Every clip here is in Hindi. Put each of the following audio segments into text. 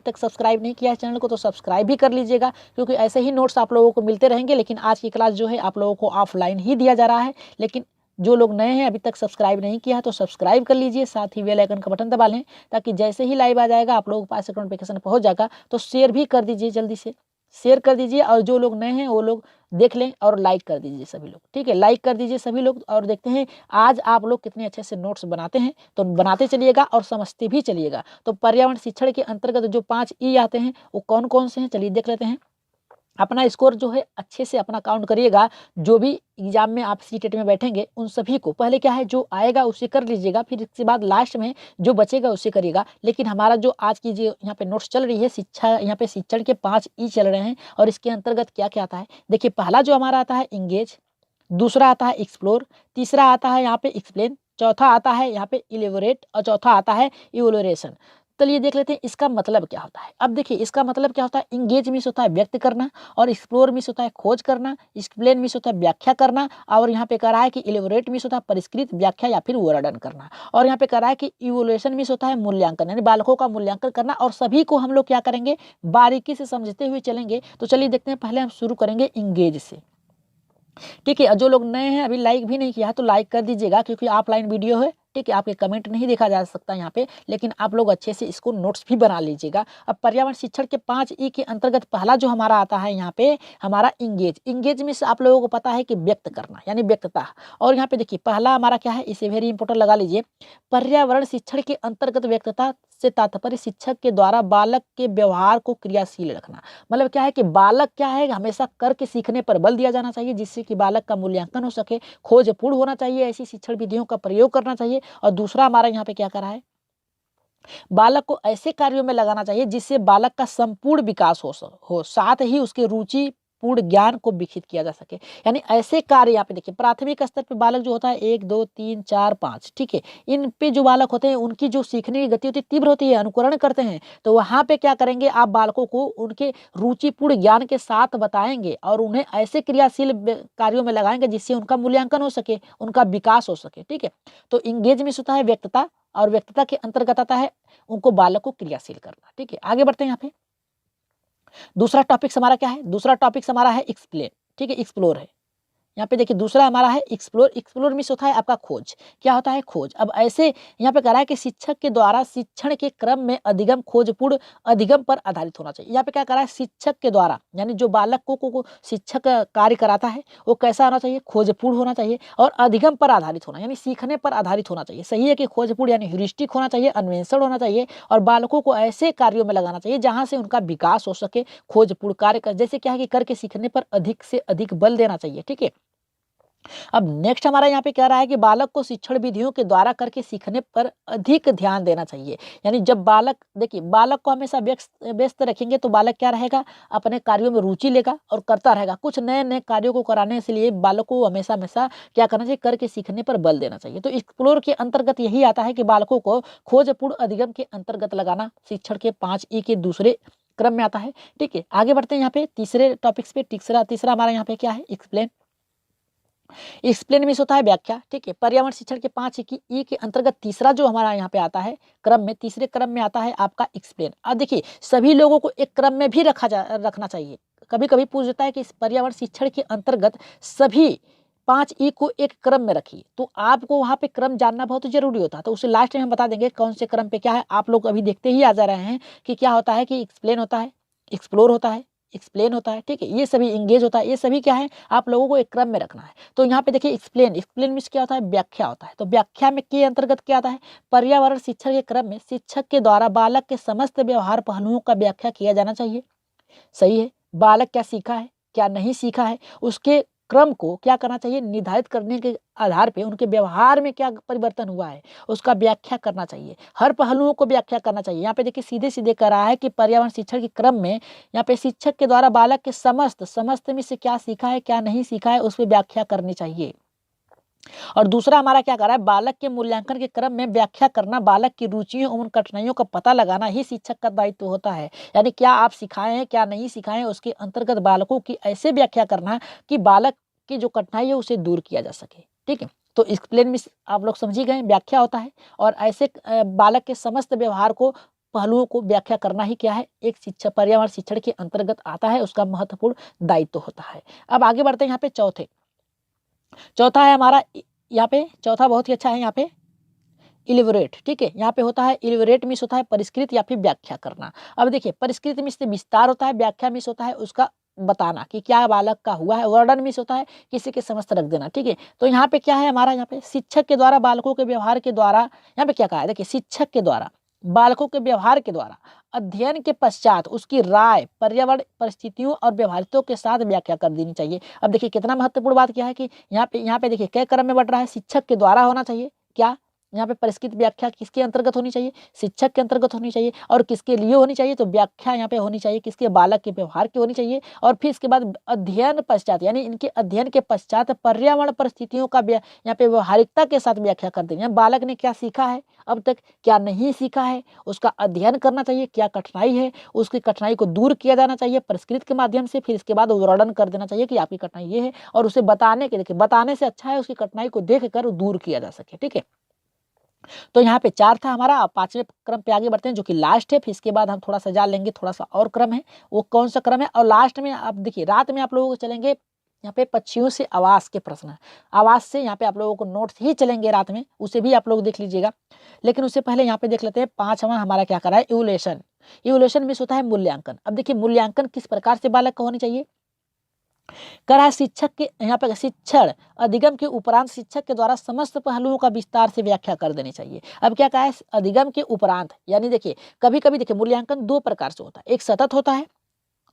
तक सब्सक्राइब नहीं किया है चैनल को तो सब्सक्राइब भी कर लीजिएगा, क्योंकि ऐसे ही नोट्स आप लोगों को मिलते रहेंगे। लेकिन आज की क्लास जो है आप लोगों को ऑफलाइन ही दिया जा रहा है। लेकिन जो लोग नए हैं अभी तक सब्सक्राइब नहीं किया है तो सब्सक्राइब कर लीजिए, साथ ही बेल आइकन का बटन दबा लें, ताकि जैसे ही लाइव आ जाएगा आप लोगों के पास नोटिफिकेशन पहुंच जाएगा। तो शेयर भी कर दीजिए, जल्दी से शेयर कर दीजिए, और जो लोग नए हैं वो लोग देख लें और लाइक कर दीजिए सभी लोग, ठीक है। लाइक कर दीजिए सभी लोग, और देखते हैं आज आप लोग कितने अच्छे से नोट्स बनाते हैं। तो बनाते चलिएगा और समझते भी चलिएगा। तो पर्यावरण शिक्षण के अंतर्गत जो 5 ई आते हैं वो कौन कौन से हैं, चलिए देख लेते हैं। अपना स्कोर जो है अच्छे से अपना काउंट करिएगा। जो भी एग्जाम में आप सीटेट में बैठेंगे उन सभी को पहले क्या है जो आएगा उसे कर लीजिएगा, फिर इसके बाद लास्ट में जो बचेगा उसे करिएगा। लेकिन हमारा जो आज की जो यहाँ पे नोट्स चल रही है शिक्षा, यहाँ पे शिक्षण के 5 ई चल रहे हैं, और इसके अंतर्गत क्या क्या आता है देखिए। पहला जो हमारा आता है इंगेज, दूसरा आता है एक्सप्लोर, तीसरा आता है यहाँ पे एक्सप्लेन, चौथा आता है यहाँ पे इलेबोरेट, और चौथा आता है इवोलोरेशन। चलिए देख लेते हैं इसका मतलब क्या होता है। अब देखिए इसका मतलब क्या होता है। इंगेज मीन्स होता है व्यक्त करना, और एक्सप्लोर मीन्स होता है खोज करना, एक्सप्लेन मीन्स होता है व्याख्या करना, और यहाँ पे कह रहा है कि इलेबोरेट मीन्स होता है परिष्कृत व्याख्या या फिर वर्णन करना, और यहाँ पे कह रहा है कि इवोल्यूशन मीन्स होता है मूल्यांकन, यानी बालकों का मूल्यांकन करना। और सभी को हम लोग क्या करेंगे बारीकी से समझते हुए चलेंगे। तो चलिए देखते हैं, पहले हम शुरू करेंगे इंगेज से, ठीक है। जो लोग नए हैं अभी लाइक भी नहीं किया है तो लाइक कर दीजिएगा, क्योंकि ऑफलाइन वीडियो है, ठीक है। आपके कमेंट नहीं देखा जा सकता यहाँ पे, लेकिन आप लोग अच्छे से इसको नोट्स भी बना लीजिएगा। अब पर्यावरण शिक्षण के 5 ई के अंतर्गत पहला जो हमारा आता है यहाँ पे हमारा इंगेज। इंगेज में से आप लोगों को पता है कि व्यक्त करना यानी व्यक्तता। और यहाँ पे देखिए पहला हमारा क्या है, इसे वेरी इंपॉर्टेंट लगा लीजिए। पर्यावरण शिक्षण के अंतर्गत व्यक्तता से तात्पर्य शिक्षक के द्वारा बालक के व्यवहार को क्रियाशील रखना। मतलब क्या है कि बालक क्या है हमेशा करके सीखने पर बल दिया जाना चाहिए, जिससे कि बालक का मूल्यांकन हो सके, खोजपूर्ण होना चाहिए, ऐसी शिक्षण विधियों का प्रयोग करना चाहिए। और दूसरा हमारा यहाँ पे क्या करा है, बालक को ऐसे कार्यों में लगाना चाहिए जिससे बालक का संपूर्ण विकास हो, साथ ही उसके रुचि पूर्ण ज्ञान को विकसित किया जा सके। यानी ऐसे कार्य यहाँ पे देखिए प्राथमिक स्तर पे बालक जो होता है 1 2 3 4 5, ठीक है। इन पे जो बालक होते हैं उनकी जो सीखने की गति होती है तीव्र होती है, अनुकरण करते हैं। तो वहां पे क्या करेंगे आप बालकों को उनके रुचिपूर्ण ज्ञान के साथ बताएंगे और उन्हें ऐसे क्रियाशील कार्यों में लगाएंगे जिससे उनका मूल्यांकन हो सके, उनका विकास हो सके, ठीक है। तो इंगेज में होता है व्यक्तता, और व्यक्तता के अंतर्गत आता है उनको बालक को क्रियाशील करना, ठीक है। आगे बढ़ते हैं यहाँ पे। दूसरा टॉपिक हमारा क्या है, दूसरा टॉपिक हमारा है एक्सप्लेन, ठीक है, एक्सप्लोर है। यहाँ पे देखिए दूसरा हमारा है एक्सप्लोर। एक्सप्लोर मीन्स होता है आपका खोज। क्या होता है खोज। अब ऐसे यहाँ पे कह रहा है कि शिक्षक के द्वारा शिक्षण के क्रम में अधिगम खोजपूर्ण अधिगम पर आधारित होना चाहिए। यहाँ पे क्या कह रहा है शिक्षक के द्वारा, यानी जो बालक को शिक्षक कार्य कराता है वो कैसा होना चाहिए, खोजपूर्ण होना चाहिए, और अधिगम पर आधारित होना यानी सीखने पर आधारित होना चाहिए। सही है कि खोजपूर्ण यानी ह्यूरिस्टिक होना चाहिए, अन्वेषण होना चाहिए, और बालकों को ऐसे कार्यों में लगाना चाहिए जहां से उनका विकास हो सके, खोजपूर्ण कार्य कर, जैसे क्या है कि करके सीखने पर अधिक से अधिक बल देना चाहिए, ठीक है। अब नेक्स्ट हमारा यहाँ पे कह रहा है कि बालक को शिक्षण विधियों के द्वारा करके सीखने पर अधिक ध्यान देना चाहिए। यानी जब बालक देखिए बालक को हमेशा व्यस्त रखेंगे तो बालक क्या रहेगा अपने कार्यों में रुचि लेगा और करता रहेगा। कुछ नए नए कार्यों को कराने के लिए बालक को हमेशा हमेशा क्या करना चाहिए, करके सीखने पर बल देना चाहिए। तो एक्सप्लोर के अंतर्गत यही आता है कि बालकों को खोजपूर्ण अधिगम के अंतर्गत लगाना शिक्षण के 5 ई के दूसरे क्रम में आता है, ठीक है। आगे बढ़ते हैं यहाँ पे तीसरे टॉपिक्स पे। तीसरा हमारा यहाँ पे क्या है, एक्सप्लेन। एक्सप्लेन मीन्स होता है व्याख्या, ठीक है। पर्यावरण शिक्षण के 5 ई के अंतर्गत तीसरा जो हमारा यहाँ पे आता है क्रम में, तीसरे क्रम में आता है आपका एक्सप्लेन। अब देखिए सभी लोगों को एक क्रम में भी रखना चाहिए। कभी कभी पूछ देता है कि इस पर्यावरण शिक्षण के अंतर्गत सभी 5 ई को एक क्रम में रखिए, तो आपको वहाँ पे क्रम जानना बहुत जरूरी होता है। तो उसे लास्ट में हम बता देंगे कौन से क्रम पे क्या है। आप लोग अभी देखते ही आ जा रहे हैं कि क्या होता है कि एक्सप्लेन होता है, एक्सप्लोर होता है, एक्सप्लेन होता है, ठीक है। ये सभी इंगेज होता है, ये सभी क्या है आप लोगों को एक क्रम में रखना है। तो यहाँ पे देखिए एक्सप्लेन, एक्सप्लेन मीन्स क्या होता है, व्याख्या होता है। तो व्याख्या में के अंतर्गत क्या आता है, पर्यावरण शिक्षण के क्रम में शिक्षक के द्वारा बालक के समस्त व्यवहार पहलुओं का व्याख्या किया जाना चाहिए। सही है, बालक क्या सीखा है क्या नहीं सीखा है उसके क्रम को क्या करना चाहिए, निर्धारित करने के आधार पे उनके व्यवहार में क्या परिवर्तन हुआ है उसका व्याख्या करना चाहिए, हर पहलुओं को व्याख्या करना चाहिए। यहाँ पे देखिए सीधे सीधे कर रहा है कि पर्यावरण शिक्षण के क्रम में यहाँ पे शिक्षक के द्वारा बालक के समस्त में से क्या सीखा है क्या नहीं सीखा है उस पर व्याख्या करनी चाहिए। और दूसरा हमारा क्या कर रहा है, बालक के मूल्यांकन के क्रम में व्याख्या करना, बालक की रुचियों एवं कठिनाइयों का पता लगाना ही शिक्षक का दायित्व होता है। यानी क्या आप सिखाए हैं क्या नहीं सिखाए हैं उसके अंतर्गत बालकों की ऐसे व्याख्या करना कि बालक की जो कठिनाई है उसे दूर किया जा सके, ठीक है। तो एक्सप्लेन में आप लोग समझी गए, व्याख्या होता है, और ऐसे बालक के समस्त व्यवहार को पहलुओं को व्याख्या करना ही क्या है, एक शिक्षा पर्यावरण शिक्षण के अंतर्गत आता है, उसका महत्वपूर्ण दायित्व होता है। अब आगे बढ़ते हैं यहाँ पे चौथा है हमारा, यहाँ पे चौथा बहुत ही अच्छा है, यहाँ पे इलिवरेट। ठीक है, यहाँ पे होता है इलिवरेट मीन्स होता है परिष्कृत या फिर व्याख्या करना। अब देखिए परिष्कृत मीन्स विस्तार होता है, व्याख्या मीन्स होता है उसका बताना कि क्या बालक का हुआ है, वर्णन मीन्स होता है किसी के समस्त रख देना। ठीक है, तो यहाँ पे क्या है हमारा, यहाँ पे शिक्षक के द्वारा बालकों के व्यवहार के द्वारा, यहाँ पे क्या कहा है, देखिए शिक्षक के द्वारा बालकों के व्यवहार के द्वारा अध्ययन के पश्चात उसकी राय पर्यावरण परिस्थितियों और व्यवहारियों के साथ व्याख्या कर देनी चाहिए। अब देखिए कितना महत्वपूर्ण बात क्या है कि यहाँ पे देखिए क्या क्रम में बढ़ रहा है, शिक्षक के द्वारा होना चाहिए, क्या यहाँ पे परिष्कृत व्याख्या किसके अंतर्गत होनी चाहिए, शिक्षक के अंतर्गत होनी चाहिए, और किसके लिए होनी चाहिए, तो व्याख्या यहाँ पे होनी चाहिए किसके, बालक के व्यवहार की होनी चाहिए। और फिर इसके बाद अध्ययन पश्चात यानी इनके अध्ययन के पश्चात पर्यावरण परिस्थितियों का यहाँ पे व्यवहारिकता के साथ व्याख्या कर देंगे। बालक ने क्या सीखा है अब तक, क्या नहीं सीखा है, उसका अध्ययन करना चाहिए, क्या कठिनाई है, उसकी कठिनाई को दूर किया जाना चाहिए परिष्कृत के माध्यम से। फिर इसके बाद वर्णन कर देना चाहिए कि आपकी कठिनाई ये है, और उसे बताने के, देखिए बताने से अच्छा है उसकी कठिनाई को देख कर दूर किया जा सके। ठीक है, तो यहाँ पे 4 था हमारा। 5वें क्रम पे आगे बढ़ते हैं जो कि लास्ट है, फिर इसके बाद हम थोड़ा सा जान लेंगे थोड़ा सा और क्रम है, वो कौन सा क्रम है। और लास्ट में आप देखिए रात में आप लोगों को चलेंगे यहाँ पे पक्षियों से आवास के प्रश्न, आवास से यहाँ पे आप लोगों को नोट्स ही चलेंगे रात में, उसे भी आप लोग देख लीजिएगा। लेकिन उससे पहले यहाँ पे देख लेते हैं 5वां हमारा क्या करा है, इवोल्यूशन। इवोल्यूशन मीन्स होता है मूल्यांकन। अब देखिए मूल्यांकन किस प्रकार से बालक का होनी चाहिए, करा शिक्षक के, यहाँ पे शिक्षण अधिगम के उपरांत शिक्षक के द्वारा समस्त पहलुओं का विस्तार से व्याख्या कर देनी चाहिए। अब क्या कहा है, अधिगम के उपरांत, यानी देखिए कभी कभी देखिए मूल्यांकन 2 प्रकार से होता है, एक सतत होता है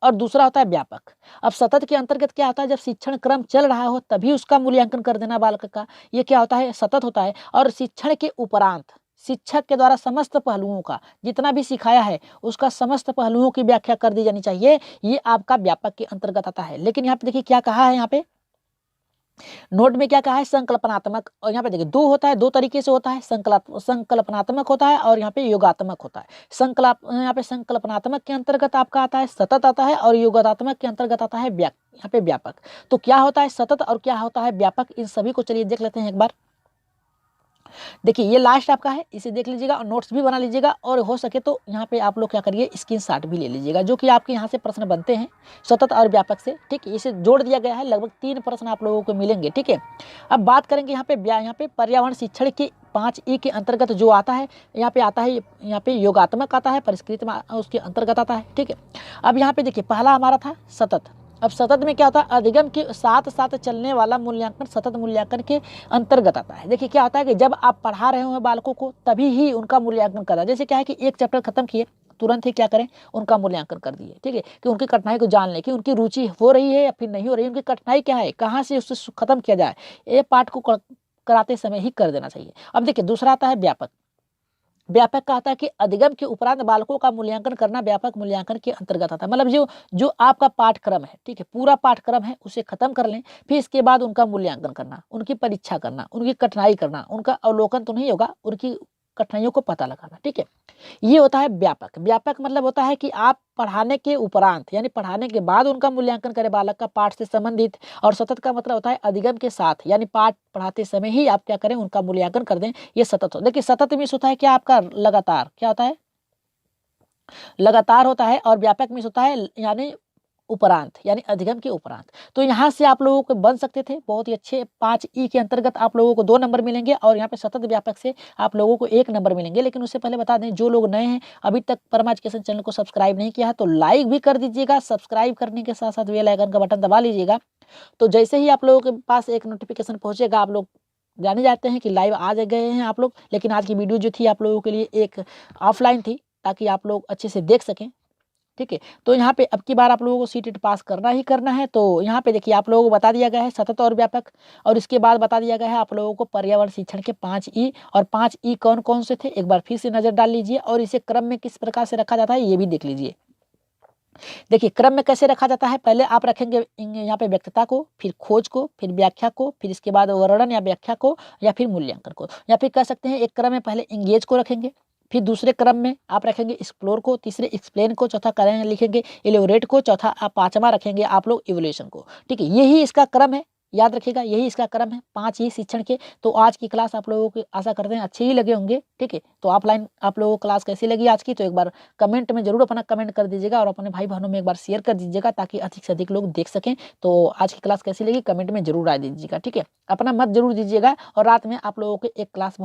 और दूसरा होता है व्यापक। अब सतत के अंतर्गत क्या होता है, जब शिक्षण क्रम चल रहा हो तभी उसका मूल्यांकन कर देना बालक का, ये क्या होता है, सतत होता है। और शिक्षण के उपरांत शिक्षक के द्वारा समस्त पहलुओं का, जितना भी सिखाया है उसका समस्त पहलुओं की व्याख्या कर दी जानी चाहिए, ये आपका व्यापक के अंतर्गत आता है। लेकिन यहाँ पे देखिए क्या कहा है, यहाँ पे नोट में क्या कहा है, संकल्पनात्मक। और यहाँ पे देखिए 2 होता है, 2 तरीके से होता है, संकल्पनात्मक होता है और यहाँ पे योगात्मक होता है। यहाँ पे संकल्पनात्मक के अंतर्गत आपका आता है सतत आता है, और योगात्मक के अंतर्गत आता है यहाँ पे व्यापक। तो क्या होता है सतत और क्या होता है व्यापक, इन सभी को चलिए देख लेते हैं एक बार। देखिए ये लास्ट आपका है, इसे देख लीजिएगा और नोट्स भी बना लीजिएगा, और हो सके तो यहाँ पे आप लोग क्या करिए स्क्रीनशॉट भी ले लीजिएगा, जो कि आपके यहाँ से प्रश्न बनते हैं सतत और व्यापक से। ठीक है, इसे जोड़ दिया गया है, लगभग 3 प्रश्न आप लोगों को मिलेंगे। ठीक है, अब बात करेंगे यहाँ पे पर्यावरण शिक्षण के 5E के अंतर्गत जो आता है, यहाँ पे आता है, यहाँ पे योगात्मक आता है, परिष्कृत उसके अंतर्गत आता है। ठीक है, अब यहाँ पे देखिए पहला हमारा था सतत। अब सतत में क्या होता है, अधिगम के साथ साथ चलने वाला मूल्यांकन सतत मूल्यांकन के अंतर्गत आता है। देखिए क्या होता है कि जब आप पढ़ा रहे हो बालकों को तभी ही उनका मूल्यांकन करना। जैसे क्या है कि एक चैप्टर खत्म किए तुरंत ही क्या करें, उनका मूल्यांकन कर दिए। ठीक है, कि उनकी कठिनाई को जान लें कि उनकी रुचि हो रही है या फिर नहीं हो रही है, उनकी कठिनाई क्या है, कहाँ से उससे खत्म किया जाए, ये पाठ को कराते समय ही कर देना चाहिए। अब देखिए दूसरा आता है व्यापक। व्यापक का आता है कि अधिगम के उपरांत बालकों का मूल्यांकन करना व्यापक मूल्यांकन के अंतर्गत आता है। मतलब जो आपका पाठ्यक्रम है, ठीक है, पूरा पाठ्यक्रम है उसे खत्म कर लें, फिर इसके बाद उनका मूल्यांकन करना, उनकी परीक्षा करना, उनकी कठिनाई करना, उनका अवलोकन तो नहीं होगा, उनकी कठिनाइयों को पता लगाना। ठीक है, ये होता है व्यापक। व्यापक मतलब होता है कि आप पढ़ाने के उपरांत यानी पढ़ाने के बाद उनका मूल्यांकन करें बालक का पाठ से संबंधित। और सतत का मतलब होता है अधिगम के साथ, यानी पाठ पढ़ाते समय ही आप क्या करें, उनका मूल्यांकन कर दें, ये सतत हो। देखिए सतत मीन्स होता है क्या आपका लगातार, क्या होता है, लगातार होता है। और व्यापक मीन्स होता है यानी उपरांत, यानी अधिगम के उपरांत। तो यहाँ से आप लोगों को बन सकते थे बहुत ही अच्छे। 5E के अंतर्गत आप लोगों को 2 नंबर मिलेंगे, और यहाँ पे सतत व्यापक से आप लोगों को 1 नंबर मिलेंगे। लेकिन उससे पहले बता दें, जो लोग नए हैं अभी तक परमा एजुकेशन चैनल को सब्सक्राइब नहीं किया है तो लाइक भी कर दीजिएगा, सब्सक्राइब करने के साथ साथ बेल आइकन का बटन दबा लीजिएगा। तो जैसे ही आप लोगों के पास एक नोटिफिकेशन पहुंचेगा, आप लोग जाने जाते हैं कि लाइव आ गए हैं आप लोग। लेकिन आज की वीडियो जो थी आप लोगों के लिए एक ऑफलाइन थी, ताकि आप लोग अच्छे से देख सकें। ठीक है, तो यहाँ पे अब की बार आप लोगों को सीटेट पास करना ही करना है। तो यहाँ पे देखिए आप लोगों को बता दिया गया है सतत और व्यापक, और इसके बाद बता दिया गया है आप लोगों को पर्यावरण शिक्षण के 5E। और 5E कौन कौन से थे एक बार फिर से नजर डाल लीजिए, और इसे क्रम में किस प्रकार से रखा जाता है ये भी देख लीजिए। देखिए क्रम में कैसे रखा जाता है, पहले आप रखेंगे यहाँ पे व्यक्तता को, फिर खोज को, फिर व्याख्या को, फिर इसके बाद वर्णन या व्याख्या को, या फिर मूल्यांकन को। या फिर कह सकते हैं एक क्रम में पहले इंगेज को रखेंगे, फिर दूसरे क्रम में आप रखेंगे एक्सप्लोर को, तीसरे एक्सप्लेन को, चौथा करेंगे लिखेंगे इलेबोरेट को, चौथा आप 5वां रखेंगे आप लोग इवोल्यूशन को। ठीक है, यही इसका क्रम है, याद रखिएगा, यही इसका क्रम है, 5 ही शिक्षण के। तो आज की क्लास आप लोगों को आशा करते हैं अच्छे ही लगे होंगे, ठीक है। तो ऑफलाइन आप लोगों को क्लास कैसी लगी आज की, तो एक बार कमेंट में ज़रूर अपना कमेंट कर दीजिएगा और अपने भाई बहनों में एक बार शेयर कर दीजिएगा ताकि अधिक से अधिक लोग देख सकें। तो आज की क्लास कैसी लगी कमेंट में ज़रूर राय दीजिएगा, ठीक है। अपना मत ज़रूर दीजिएगा और रात में आप लोगों को एक क्लास